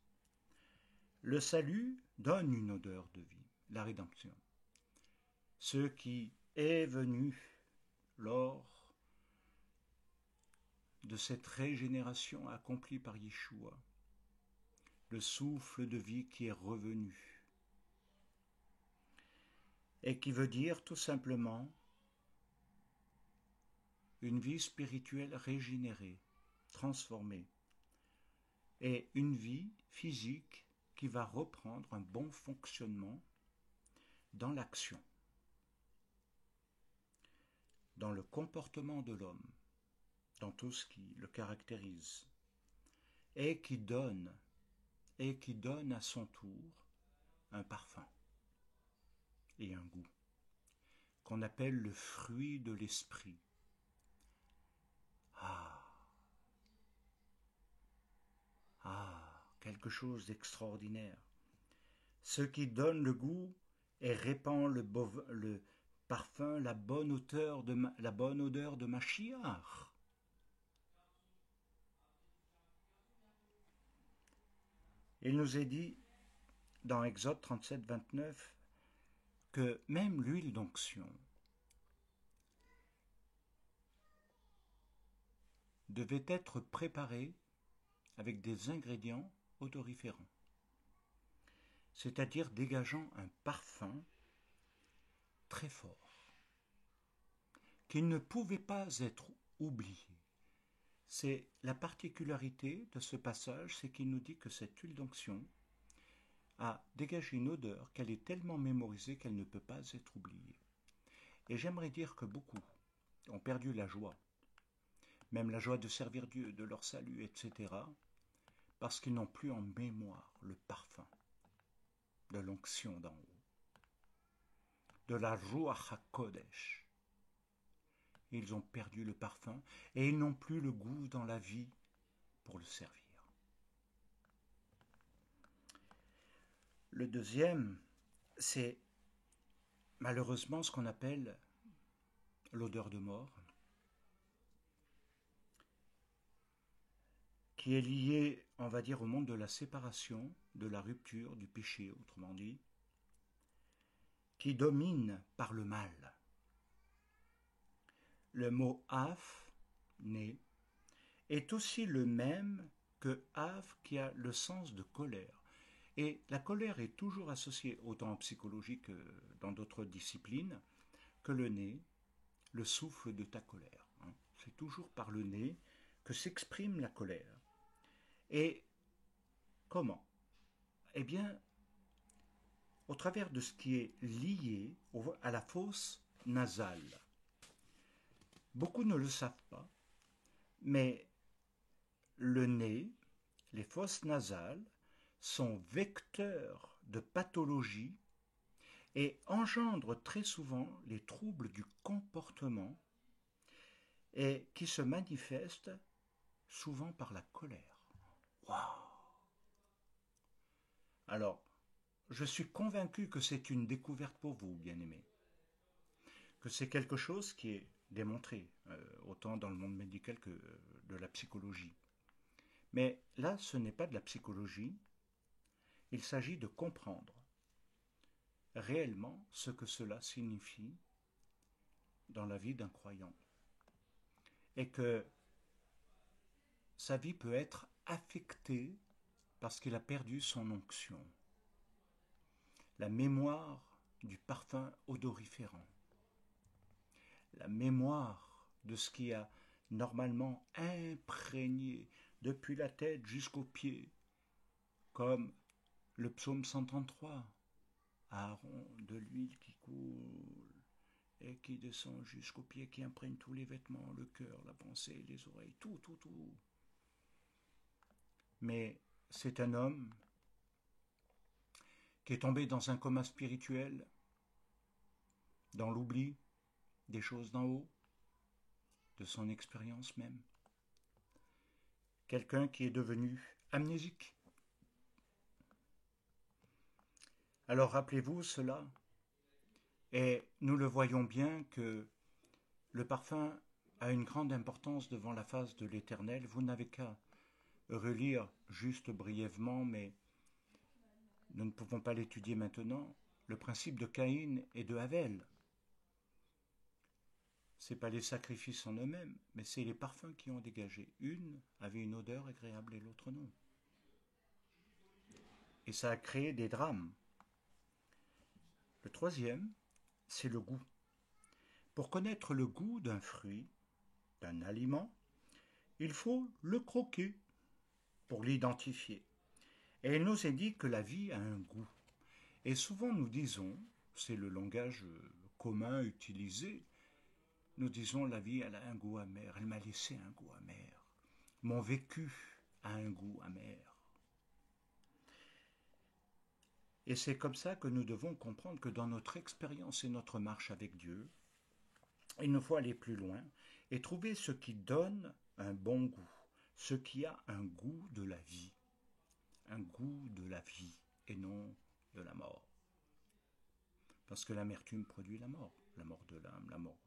Le salut donne une odeur de vie, la rédemption. ce qui est venu lors de cette régénération accomplie par Yeshua, le souffle de vie qui est revenu, et qui veut dire tout simplement une vie spirituelle régénérée, transformée, et une vie physique qui va reprendre un bon fonctionnement dans l'action, dans le comportement de l'homme, dans tout ce qui le caractérise, et qui donne à son tour un parfum et un goût, qu'on appelle le fruit de l'esprit. Quelque chose d'extraordinaire. Ce qui donne le goût et répand le parfum, la bonne odeur de Mashiach. Il nous est dit dans Exode 37, 29 que même l'huile d'onction devait être préparée avec des ingrédients odoriférants, c'est-à-dire dégageant un parfum très fort, qui ne pouvait pas être oublié. C'est la particularité de ce passage, c'est qu'il nous dit que cette huile d'onction a dégagé une odeur qu'elle est tellement mémorisée qu'elle ne peut pas être oubliée. Et j'aimerais dire que beaucoup ont perdu la joie, même la joie de servir Dieu, de leur salut, etc., parce qu'ils n'ont plus en mémoire le parfum de l'onction d'en haut, de la Ruach HaKodesh. Ils ont perdu le parfum et ils n'ont plus le goût dans la vie pour le servir. Le deuxième, c'est malheureusement ce qu'on appelle l'odeur de mort, qui est liée, on va dire, au monde de la séparation, de la rupture, du péché, autrement dit, qui domine par le mal. Le mot af, né, est aussi le même que af qui a le sens de colère. Et la colère est toujours associée, autant en psychologie que dans d'autres disciplines, que le nez, le souffle de ta colère. C'est toujours par le nez que s'exprime la colère. Et comment? Eh bien, au travers de ce qui est lié à la fosse nasale. Beaucoup ne le savent pas, mais le nez, les fosses nasales, sont vecteurs de pathologies et engendrent très souvent les troubles du comportement et qui se manifestent souvent par la colère. Waouh! Alors, je suis convaincu que c'est une découverte pour vous, bien-aimés, que c'est quelque chose qui est démontré, autant dans le monde médical que de la psychologie. Mais là, ce n'est pas de la psychologie, il s'agit de comprendre réellement ce que cela signifie dans la vie d'un croyant. Et que sa vie peut être affectée parce qu'il a perdu son onction, la mémoire du parfum odoriférant, la mémoire de ce qui a normalement imprégné depuis la tête jusqu'aux pieds, comme le psaume 133, Aaron, de l'huile qui coule et qui descend jusqu'aux pieds, qui imprègne tous les vêtements, le cœur, la pensée, les oreilles, tout. Mais c'est un homme qui est tombé dans un coma spirituel, dans l'oubli des choses d'en haut, de son expérience même. Quelqu'un qui est devenu amnésique. Alors rappelez-vous cela, et nous le voyons bien que le parfum a une grande importance devant la face de l'Éternel. Vous n'avez qu'à relire juste brièvement, mais nous ne pouvons pas l'étudier maintenant, le principe de Caïn et de Havel. c'est pas les sacrifices en eux-mêmes, mais c'est les parfums qui ont dégagé. Une avait une odeur agréable et l'autre non. Et ça a créé des drames. Le troisième, c'est le goût. Pour connaître le goût d'un fruit, d'un aliment, il faut le croquer pour l'identifier. Et il nous est dit que la vie a un goût. Et souvent nous disons, c'est le langage commun utilisé, nous disons la vie elle a un goût amer, elle m'a laissé un goût amer. Mon vécu a un goût amer. Et c'est comme ça que nous devons comprendre que dans notre expérience et notre marche avec Dieu, il nous faut aller plus loin et trouver ce qui donne un bon goût, ce qui a un goût de la vie, un goût de la vie et non de la mort. Parce que l'amertume produit la mort de l'âme, la mort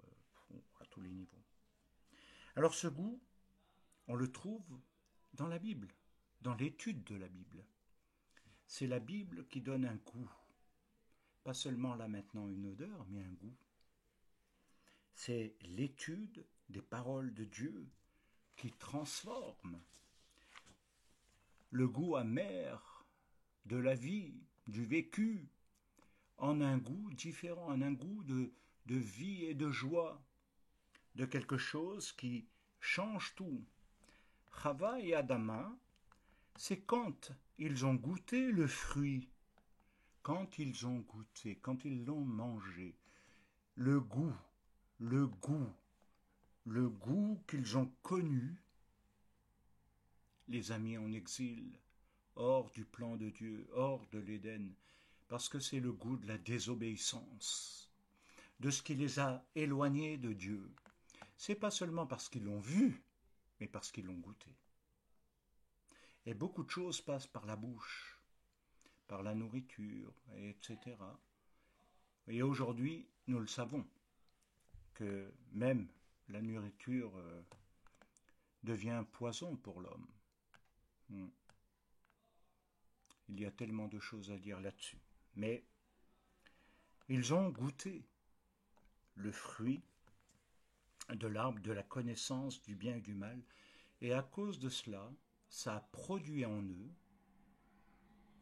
à tous les niveaux. Alors ce goût, on le trouve dans la Bible, dans l'étude de la Bible. C'est la Bible qui donne un goût, pas seulement là maintenant une odeur, mais un goût. C'est l'étude des paroles de Dieu qui transforme le goût amer de la vie, du vécu, en un goût différent, en un goût de vie et de joie, de quelque chose qui change tout. Chava et Adama, c'est quand ils ont goûté le fruit, quand ils ont goûté, quand ils l'ont mangé, le goût, le goût, le goût qu'ils ont connu, les a mis en exil, hors du plan de Dieu, hors de l'Éden, parce que c'est le goût de la désobéissance, de ce qui les a éloignés de Dieu. C'est pas seulement parce qu'ils l'ont vu, mais parce qu'ils l'ont goûté. Et beaucoup de choses passent par la bouche, par la nourriture, etc. Et aujourd'hui, nous le savons, que même la nourriture devient poison pour l'homme. Il y a tellement de choses à dire là-dessus. Mais ils ont goûté le fruit de l'arbre de la connaissance du bien et du mal, et à cause de cela, ça a produit en eux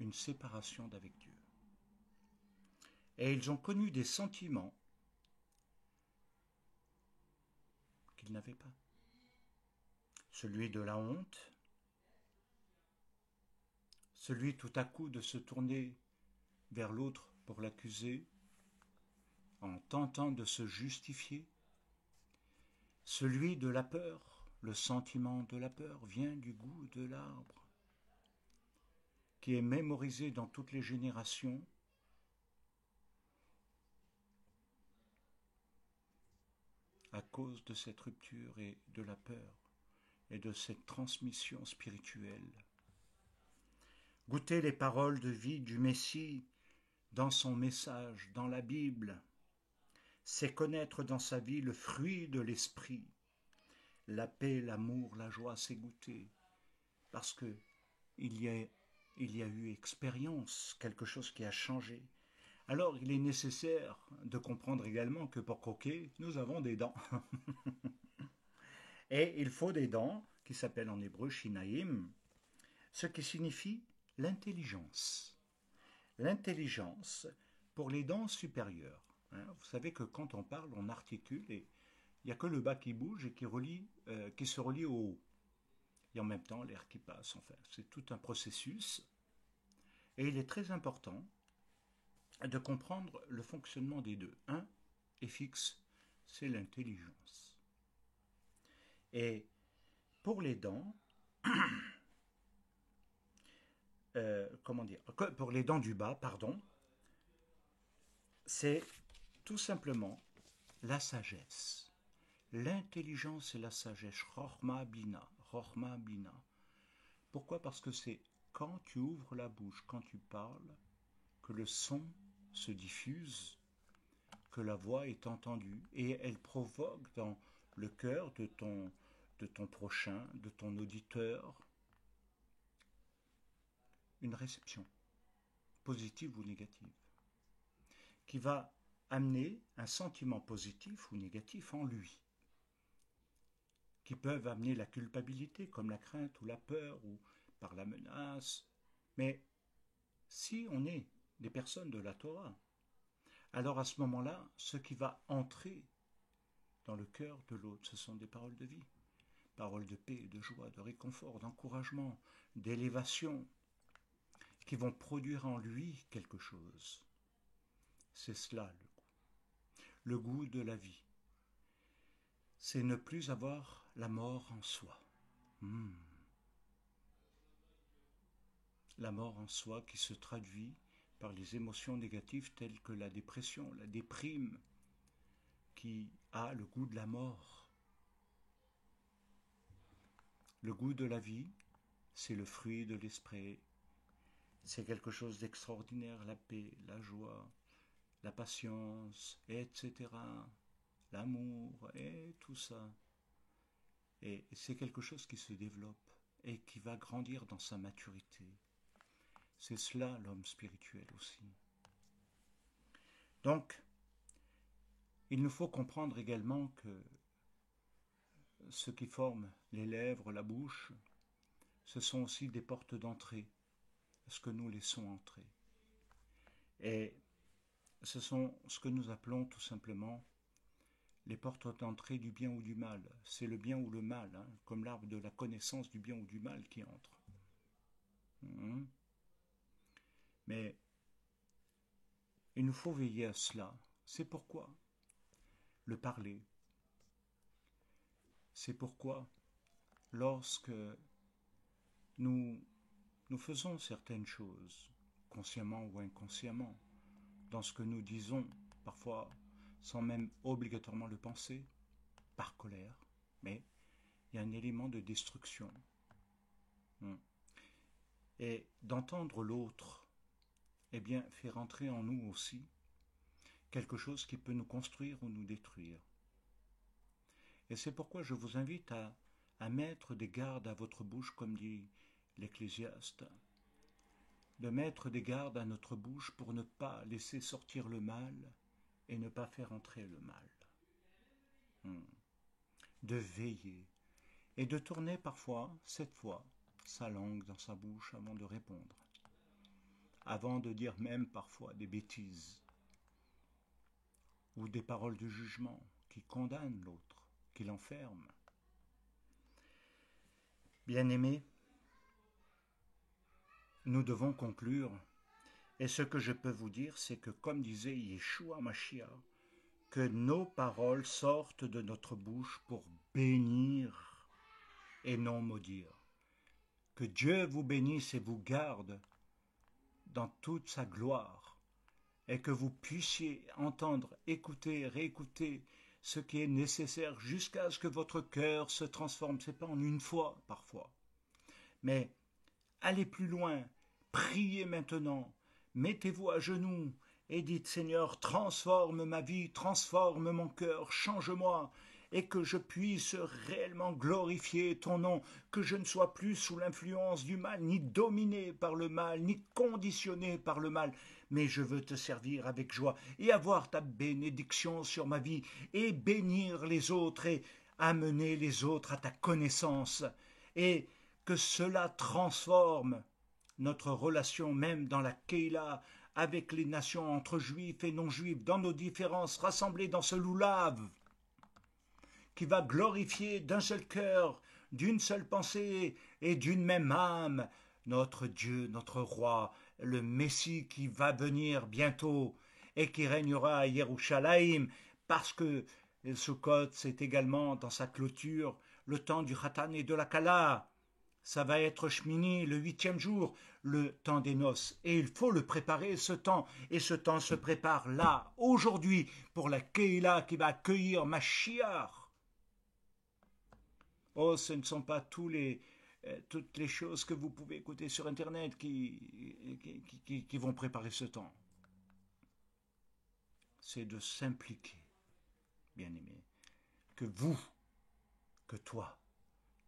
une séparation d'avec Dieu. Et ils ont connu des sentiments qu'ils n'avaient pas. Celui de la honte, celui tout à coup de se tourner vers l'autre pour l'accuser, en tentant de se justifier, celui de la peur. Le sentiment de la peur vient du goût de l'arbre, qui est mémorisé dans toutes les générations. À cause de cette rupture et de la peur et de cette transmission spirituelle. Goûter les paroles de vie du Messie dans son message, dans la Bible, c'est connaître dans sa vie le fruit de l'esprit. La paix, l'amour, la joie, c'est goûter. Parce que il y a eu expérience, quelque chose qui a changé. Alors il est nécessaire de comprendre également que pour croquer, nous avons des dents. Et il faut des dents qui s'appellent en hébreu shinaïm, ce qui signifie l'intelligence. L'intelligence pour les dents supérieures. Vous savez que quand on parle, on articule et il n'y a que le bas qui bouge et qui se relie au haut. Et en même temps, l'air qui passe. Enfin, c'est tout un processus. Et il est très important de comprendre le fonctionnement des deux. Un est fixe, c'est l'intelligence. Et pour les dents, pour les dents du bas, pardon, c'est tout simplement la sagesse. L'intelligence et la sagesse, Chochma Bina, Chochma Bina. Pourquoi? Parce que c'est quand tu ouvres la bouche, quand tu parles, que le son se diffuse, que la voix est entendue, et elle provoque dans le cœur de ton prochain, de ton auditeur, une réception, positive ou négative, qui va amener un sentiment positif ou négatif en lui. qui peuvent amener la culpabilité, comme la crainte ou la peur ou par la menace. Mais si on est des personnes de la Torah, alors à ce moment-là, ce qui va entrer dans le cœur de l'autre, ce sont des paroles de vie, paroles de paix, de joie, de réconfort, d'encouragement, d'élévation, qui vont produire en lui quelque chose. C'est cela le goût de la vie. C'est ne plus avoir la mort en soi. La mort en soi qui se traduit par les émotions négatives telles que la dépression, la déprime, qui a le goût de la mort. Le goût de la vie, c'est le fruit de l'esprit. C'est quelque chose d'extraordinaire, la paix, la joie, la patience, etc. L'amour et tout ça. Et c'est quelque chose qui se développe et qui va grandir dans sa maturité. C'est cela l'homme spirituel aussi. Donc, il nous faut comprendre également que ce qui forme les lèvres, la bouche, ce sont aussi des portes d'entrée, ce que nous laissons entrer. Et ce sont ce que nous appelons tout simplement les portes d'entrée du bien ou du mal. C'est le bien ou le mal, hein, comme l'arbre de la connaissance du bien ou du mal qui entre. Mais il nous faut veiller à cela. C'est pourquoi le parler. C'est pourquoi lorsque nous faisons certaines choses, consciemment ou inconsciemment, dans ce que nous disons, parfois sans même obligatoirement le penser, par colère, mais il y a un élément de destruction. Et d'entendre l'autre, eh bien, fait rentrer en nous aussi quelque chose qui peut nous construire ou nous détruire. Et c'est pourquoi je vous invite à mettre des gardes à votre bouche, comme dit l'Ecclésiaste, de mettre des gardes à notre bouche pour ne pas laisser sortir le mal et ne pas faire entrer le mal. De veiller et de tourner parfois, cette fois, sa langue dans sa bouche avant de répondre, avant de dire même parfois des bêtises ou des paroles de jugement qui condamnent l'autre, qui l'enferment. Bien-aimés, nous devons conclure, et ce que je peux vous dire, c'est que comme disait Yeshua Mashiach, que nos paroles sortent de notre bouche pour bénir et non maudire. Que Dieu vous bénisse et vous garde dans toute sa gloire, et que vous puissiez entendre, écouter, réécouter ce qui est nécessaire jusqu'à ce que votre cœur se transforme. Ce n'est pas en une fois, parfois. Mais allez plus loin, priez maintenant, mettez-vous à genoux et dites, Seigneur, transforme ma vie, transforme mon cœur, change-moi, et que je puisse réellement glorifier ton nom, que je ne sois plus sous l'influence du mal, ni dominé par le mal, ni conditionné par le mal, mais je veux te servir avec joie et avoir ta bénédiction sur ma vie, et bénir les autres, et amener les autres à ta connaissance, et que cela transforme notre relation même dans la Keila, avec les nations entre juifs et non-juifs, dans nos différences, rassemblées dans ce loulav, qui va glorifier d'un seul cœur, d'une seule pensée et d'une même âme, notre Dieu, notre Roi, le Messie qui va venir bientôt et qui régnera à Yerushalayim, parce que Sukkot, c'est également dans sa clôture le temps du Khatan et de la Kala. Ça va être Shmini, le 8e jour, le temps des noces. Et il faut le préparer, ce temps. Et ce temps se prépare là, aujourd'hui, pour la Keila qui va accueillir Mashiach. Oh, ce ne sont pas toutes les choses que vous pouvez écouter sur Internet qui vont préparer ce temps. C'est de s'impliquer, bien-aimé, que vous, que toi,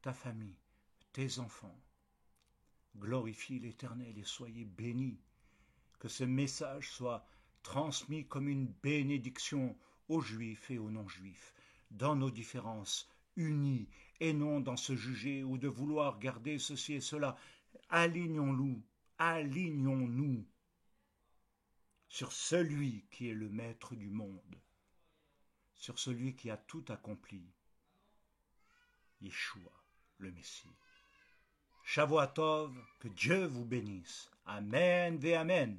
ta famille, tes enfants, glorifient l'Éternel et soyez bénis, que ce message soit transmis comme une bénédiction aux Juifs et aux non-Juifs, dans nos différences, unis, et non dans se juger ou de vouloir garder ceci et cela. Alignons-nous, alignons-nous sur celui qui est le maître du monde, sur celui qui a tout accompli, Yeshua, le Messie. Shavuot Tov, que Dieu vous bénisse. Amen ve Amen.